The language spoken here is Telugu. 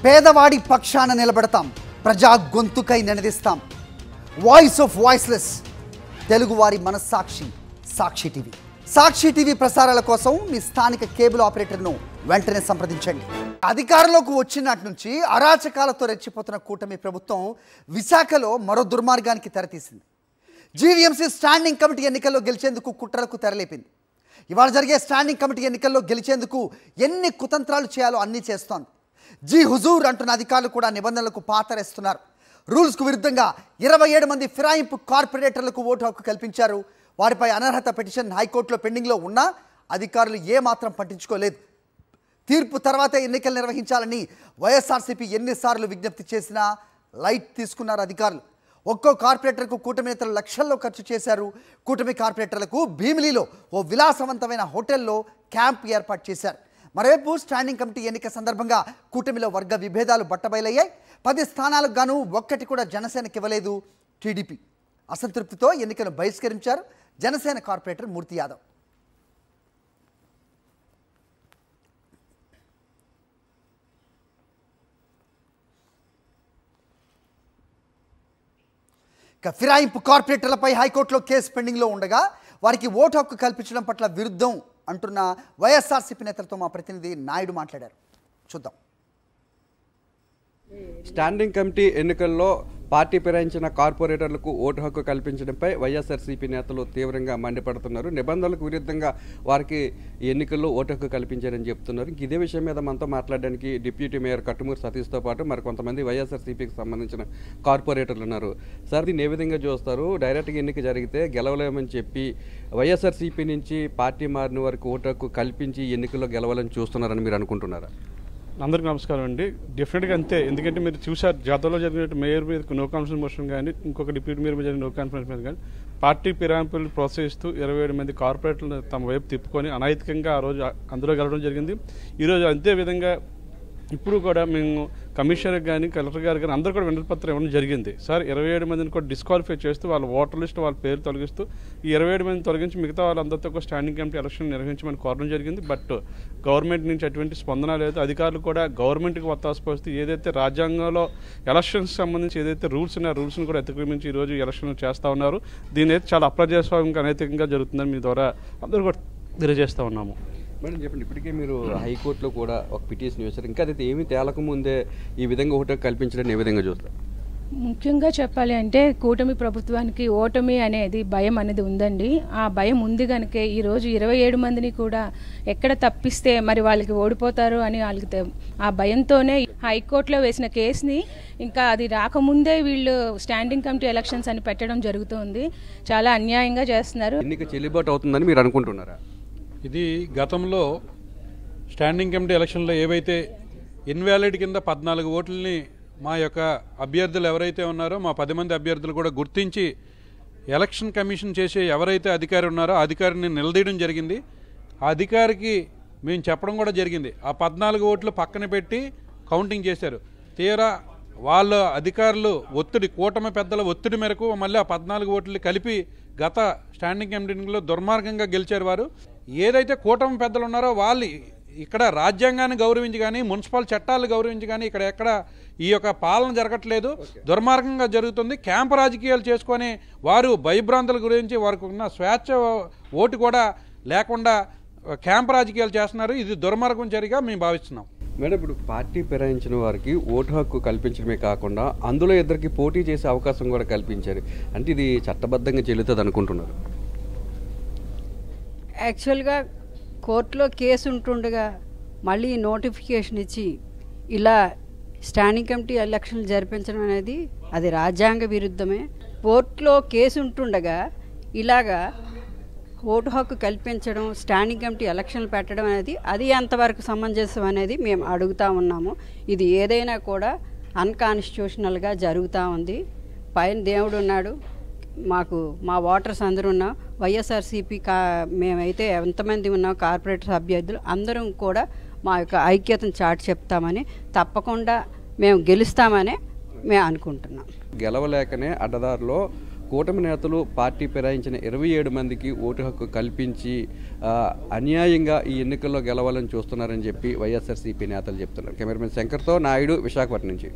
పేదవాడి పక్షాన నిలబడతాం, ప్రజా గొంతుకై నినదిస్తాం. వాయిస్ ఆఫ్ వాయిస్లెస్, తెలుగువారి మనస్సాక్షి సాక్షి టీవీ. సాక్షి టీవీ ప్రసారాల కోసం మీ స్థానిక కేబుల్ ఆపరేటర్ను వెంటనే సంప్రదించండి. అధికారంలోకి వచ్చినట్టు నుంచి అరాచకాలతో రెచ్చిపోతున్న కూటమి ప్రభుత్వం విశాఖలో మరో దుర్మార్గానికి తెరతీసింది. జీవీఎంసీ స్టాండింగ్ కమిటీ ఎన్నికల్లో గెలిచేందుకు కుట్రలకు తెరలేపింది. ఇవాళ జరిగే స్టాండింగ్ కమిటీ ఎన్నికల్లో గెలిచేందుకు ఎన్ని కుతంత్రాలు చేయాలో అన్నీ చేస్తోంది. జీ హుజూర్ అంటున్న అధికారులు కూడా నిబంధనలకు పాతరేస్తున్నారు. రూల్స్కు విరుద్ధంగా 27 మంది ఫిరాయింపు కార్పొరేటర్లకు ఓటు హక్కు కల్పించారు. వారిపై అనర్హత పిటిషన్ హైకోర్టులో పెండింగ్లో ఉన్నా అధికారులు ఏమాత్రం పట్టించుకోలేదు. తీర్పు తర్వాతే ఎన్నికలు నిర్వహించాలని వైఎస్ఆర్సీపీ ఎన్నిసార్లు విజ్ఞప్తి చేసినా లైట్ తీసుకున్నారు అధికారులు. ఒక్కో కార్పొరేటర్కు కూటమి నేతలు లక్షల్లో ఖర్చు చేశారు. కూటమి కార్పొరేటర్లకు భీమిలిలో ఓ విలాసవంతమైన హోటల్లో క్యాంప్ ఏర్పాటు చేశారు. మరోవైపు స్టాండింగ్ కమిటీ ఎన్నిక సందర్భంగా కూటమిలో వర్గ విభేదాలు బట్టబయలయ్యాయి. 10 స్థానాలకు గాను ఒక్కటి కూడా జనసేనకి ఇవ్వలేదు టీడీపీ. అసంతృప్తితో ఎన్నికను బహిష్కరించారు జనసేన కార్పొరేటర్ మూర్తి యాదవ్. ఫిరాయింపు కార్పొరేటర్లపై హైకోర్టులో కేసు పెండింగ్లో ఉండగా వారికి ఓటు హక్కు కల్పించడం పట్ల విరుద్ధం అంటున్న వైఎస్ఆర్సీపీ నేతలతో మా ప్రతినిధి నాయుడు మాట్లాడారు. చూద్దాం. స్టాండింగ్ కమిటీ ఎన్నికల్లో పార్టీ ఫిరాయించిన కార్పొరేటర్లకు ఓటు హక్కు కల్పించడంపై వైఎస్ఆర్సీపీ నేతలు తీవ్రంగా మండిపడుతున్నారు. నిబంధనలకు విరుద్ధంగా వారికి ఎన్నికల్లో ఓటు హక్కు కల్పించారని చెప్తున్నారు. ఇదే విషయం మీద మనతో మాట్లాడడానికి డిప్యూటీ మేయర్ కట్టుమూరి సతీష్తో పాటు మరి కొంతమంది వైఎస్ఆర్సీపీకి సంబంధించిన కార్పొరేటర్లు ఉన్నారు. సార్, దీన్ని ఏ విధంగా చూస్తారు? డైరెక్ట్గా ఎన్నిక జరిగితే గెలవలేమని చెప్పి వైఎస్ఆర్సీపీ నుంచి పార్టీ మారిన వారికి ఓటు హక్కు కల్పించి ఎన్నికల్లో గెలవాలని చూస్తున్నారని మీరు అనుకుంటున్నారా? అందరికీ నమస్కారం అండి. డెఫినెట్గా అంతే. ఎందుకంటే మీరు చూసారు, జాతరలో జరిగినట్టు మేయర్ మీద నో కాన్ఫిడెన్స్ మోషన్ కానీ ఇంకొక డిప్యూటీ మేయర్ మీద జరిగిన నో కాన్ఫిడెన్స్ మీద కానీ పార్టీ ఫిరాయింపులు ప్రోత్సహిస్తూ 27 మంది కార్పొరేటర్లు తమ వైపు తిప్పుకొని అనైతికంగా ఆ రోజు అందులో గెలవడం జరిగింది. ఈరోజు అంతే విధంగా ఇప్పుడు కూడా మేము కమిషనర్ కానీ కలెక్టర్ గారు కానీ అందరూ కూడా వినతిపత్రం ఇవ్వడం జరిగింది. సార్, 27 మందిని కూడా డిస్క్వాలిఫై చేస్తూ వాళ్ళ ఓటర్ లిస్ట్ వాళ్ళ పేరు తొలగిస్తూ ఈ 27 మందిని తొలగించి మిగతా వాళ్ళందరితో కూడా స్టాండింగ్ కమిటీ ఎలక్షన్ నిర్వహించమని కోరడం జరిగింది. బట్ గవర్నమెంట్ నుంచి అటువంటి స్పందన లేదు. అధికారులు కూడా గవర్నమెంట్కి ఒత్తాసపరుస్తూ ఏదైతే రాజ్యాంగంలో ఎలక్షన్స్ సంబంధించి ఏదైతే రూల్స్ ఉన్నాయో ఆ రూల్స్ని కూడా అతిక్రమించి ఈరోజు ఎలక్షన్ చేస్తూ ఉన్నారు. దీని అయితే చాలా అప్రజాస్వామ్యంగా అనైతికంగా జరుగుతుందని మీ ద్వారా అందరూ కూడా తెలియజేస్తూ ఉన్నాము. మేడం చెప్పండి, ఇప్పటికే మీరు హైకోర్టులో కూడా ఒక పిటిషన్ వేశారు. ఇంకా అదైతే ఏమీ తేలకముందే ఈ విధంగా ఓటు కల్పించడం ఏ విధంగా చూస్తారు? ముఖ్యంగా చెప్పాలి అంటే కూటమి ప్రభుత్వానికి ఓటమి అనేది భయం అనేది ఉందండి. ఆ భయం ఉంది కనుక ఈరోజు 27 మందిని కూడా ఎక్కడ తప్పిస్తే మరి వాళ్ళకి ఓడిపోతారు అని వాళ్ళకి ఆ భయంతోనే హైకోర్టులో వేసిన కేసుని ఇంకా అది రాకముందే వీళ్ళు స్టాండింగ్ కమిటీ ఎలక్షన్స్ అని పెట్టడం జరుగుతుంది. చాలా అన్యాయంగా చేస్తున్నారు. ఎన్నిక చెల్లుబాటు అవుతుందని మీరు అనుకుంటున్నారా? ఇది గతంలో స్టాండింగ్ కమిటీ ఎలక్షన్లో ఏవైతే ఇన్వాలిడ్ కింద 14 ఓట్లని మా యొక్క అభ్యర్థులు ఎవరైతే ఉన్నారో మా 10 మంది అభ్యర్థులు కూడా గుర్తించి ఎలక్షన్ కమిషన్ చేసే ఎవరైతే అధికారి ఉన్నారో ఆ అధికారిని నిలదీయడం జరిగింది. ఆ అధికారికి మేము చెప్పడం కూడా జరిగింది. ఆ 14 ఓట్లు పక్కన పెట్టి కౌంటింగ్ చేశారు. తీరా వాళ్ళ అధికారులు ఒత్తిడి, కూటమి పెద్దల ఒత్తిడి మేరకు మళ్ళీ ఆ 14 ఓట్లు కలిపి గత స్టాండింగ్ కమిటీలో దుర్మార్గంగా గెలిచారు. వారు ఏదైతే కూటమి పెద్దలు ఉన్నారో వాళ్ళు ఇక్కడ రాజ్యాంగాన్ని గౌరవించి కానీ మున్సిపల్ చట్టాలు గౌరవించి కానీ ఇక్కడ ఎక్కడ ఈ యొక్క పాలన జరగట్లేదు, దుర్మార్గంగా జరుగుతుంది. క్యాంపు రాజకీయాలు చేసుకొని వారు భయభ్రాంతుల గురించి వారికి ఉన్న స్వేచ్ఛ ఓటు కూడా లేకుండా క్యాంపు రాజకీయాలు చేస్తున్నారు. ఇది దుర్మార్గం చర్యగా మేము భావిస్తున్నాం. మేడం, ఇప్పుడు పార్టీ ఫిరాయించిన వారికి ఓటు హక్కు కల్పించడమే కాకుండా అందులో ఇద్దరికి పోటీ చేసే అవకాశం కూడా కల్పించారు. అంటే ఇది చట్టబద్ధంగా చెల్లుతుంది అనుకుంటున్నారు? యాక్చువల్గా కోర్టులో కేసు ఉంటుండగా మళ్ళీ నోటిఫికేషన్ ఇచ్చి ఇలా స్టాండింగ్ కమిటీ ఎలక్షన్లు జరిపించడం అనేది అది రాజ్యాంగ విరుద్ధమే. కోర్టులో కేసు ఉంటుండగా ఇలాగా ఓటు హక్కు కల్పించడం, స్టాండింగ్ కమిటీ ఎలక్షన్లు పెట్టడం అనేది అది ఎంతవరకు సమంజసం అనేది మేము అడుగుతూ ఉన్నాము. ఇది ఏదైనా కూడా అన్కాన్స్టిట్యూషనల్గా జరుగుతూ ఉంది. పైన దేవుడు ఉన్నాడు, మాకు మా ఓటర్స్ అందరూ ఉన్నాం. వైఎస్ఆర్సీపీ మేమైతే ఎంతమంది ఉన్నాం కార్పొరేటర్ అభ్యర్థులు అందరం కూడా మా యొక్క ఐక్యతను చాటి చెప్తామని, తప్పకుండా మేము గెలుస్తామని మేము అనుకుంటున్నాం. గెలవలేకనే అడ్డదారిలో కూటమి నేతలు పార్టీ ఫిరాయించిన 27 మందికి ఓటు హక్కు కల్పించి అన్యాయంగా ఈ ఎన్నికల్లో గెలవాలని చూస్తున్నారని చెప్పి వైఎస్ఆర్సీపీ నేతలు చెప్తున్నారు. కెమెరామెన్ శంకర్తో నాయుడు, విశాఖపట్నం నుంచి.